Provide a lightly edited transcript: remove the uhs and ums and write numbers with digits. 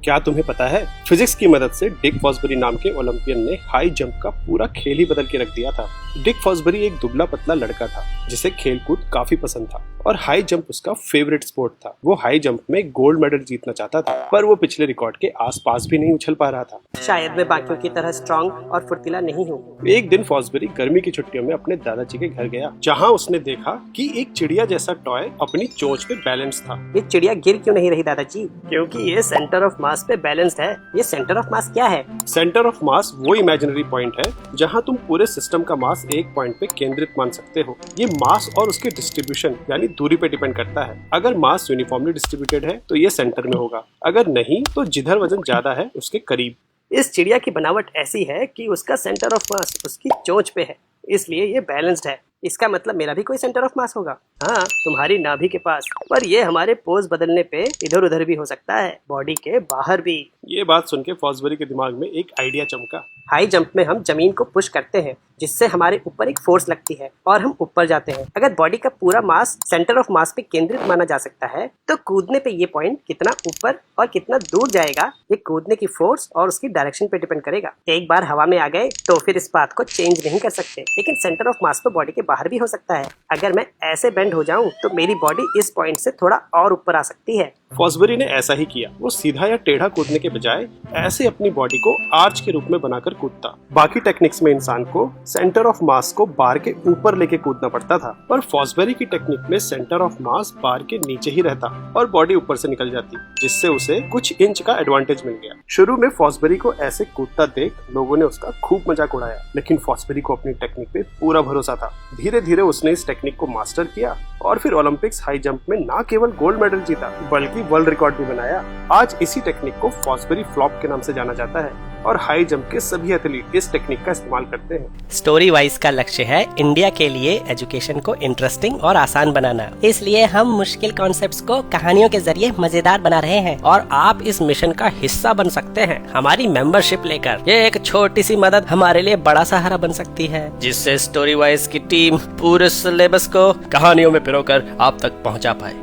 क्या तुम्हें पता है, फिजिक्स की मदद से डिक फॉसबरी नाम के ओलंपियन ने हाई जंप का पूरा खेल ही बदल के रख दिया था। डिक फॉसबरी एक दुबला पतला लड़का था जिसे खेलकूद काफी पसंद था और हाई जंप उसका फेवरेट स्पोर्ट था। वो हाई जंप में गोल्ड मेडल जीतना चाहता था, पर वो पिछले रिकॉर्ड के आसपास भी नहीं उछल पा रहा था। शायद मैं बाकियों की तरह स्ट्रॉन्ग और फुर्तीला नहीं हूँ। एक दिन फॉसबरी गर्मी की छुट्टियों में अपने दादाजी के घर गया, जहाँ उसने देखा कि एक चिड़िया जैसा टॉय अपनी चोंच पे बैलेंस था। ये चिड़िया गिर क्यों नहीं रही दादाजी? क्योंकि ये सेंटर ऑफ मास पे बैलेंस्ड है। ये सेंटर ऑफ मास क्या है? सेंटर ऑफ मास वो इमेजिनरी पॉइंट है जहाँ तुम पूरे सिस्टम का मास एक पॉइंट पे केंद्रित मान सकते हो। ये मास और उसके डिस्ट्रीब्यूशन यानी दूरी पे डिपेंड करता है। अगर मास यूनिफॉर्मली डिस्ट्रीब्यूटेड है तो ये सेंटर में होगा, अगर नहीं तो जिधर वजन ज्यादा है उसके करीब। इस चिड़िया की बनावट ऐसी है कि उसका सेंटर ऑफ मास उसकी चोंच पे है, इसलिए ये बैलेंस्ड है। इसका मतलब मेरा भी कोई सेंटर ऑफ मास होगा। हाँ, तुम्हारी नाभि के पास, पर ये हमारे पोज बदलने पे इधर उधर भी हो सकता है, बॉडी के बाहर भी। ये बात सुन के फॉसबरी के दिमाग में एक आइडिया चमका। हाई जंप में हम जमीन को पुश करते हैं जिससे हमारे ऊपर एक फोर्स लगती है और हम ऊपर जाते हैं। अगर बॉडी का पूरा मास सेंटर ऑफ मास पे केंद्रित माना जा सकता है तो कूदने पे ये पॉइंट कितना ऊपर और कितना दूर जाएगा, ये कूदने की फोर्स और उसकी डायरेक्शन पे डिपेंड करेगा। एक बार हवा में आ गए तो फिर इस बात को चेंज नहीं कर सकते, लेकिन सेंटर ऑफ मास तो बॉडी के बाहर भी हो सकता है। अगर मैं ऐसे बेंड हो जाऊं तो मेरी बॉडी इस पॉइंट से थोड़ा और ऊपर आ सकती है। फॉसबरी ने ऐसा ही किया। वो सीधा या टेढ़ा कूदने के बजाय ऐसे अपनी बॉडी को आर्च के रूप में बनाकर कूदता। बाकी टेक्निक्स में इंसान को सेंटर ऑफ मास को बार के ऊपर लेके कूदना पड़ता था, पर फॉसबरी की टेक्निक में सेंटर ऑफ मास बार के नीचे ही रहता और बॉडी ऊपर से निकल जाती, जिससे उसे कुछ इंच का एडवांटेज मिल गया। शुरू में फॉसबरी को ऐसे कूदता देख लोगों ने उसका खूब मजाक उड़ाया, लेकिन फॉसबरी को अपनी टेक्निक पे पूरा भरोसा था। धीरे धीरे उसने इस टेक्निक को मास्टर किया और फिर ओलंपिक्स हाई जंप में न केवल गोल्ड मेडल जीता बल्कि वर्ल्ड रिकॉर्ड भी बनाया। आज इसी टेक्निक को फॉसबरी फ्लॉप के नाम से जाना जाता है और हाई जंप के सभी एथलीट इस टेक्निक का इस्तेमाल करते हैं। स्टोरी वाइज का लक्ष्य है इंडिया के लिए एजुकेशन को इंटरेस्टिंग और आसान बनाना, इसलिए हम मुश्किल कॉन्सेप्ट्स को कहानियों के जरिए मजेदार बना रहे हैं और आप इस मिशन का हिस्सा बन सकते हैं हमारी मेंबरशिप लेकर। ये एक छोटी सी मदद हमारे लिए बड़ा सहारा बन सकती है, जिससे स्टोरी वाइज की टीम पूरे सिलेबस को कहानियों में पिरोकर आप तक पहुंचा पाए।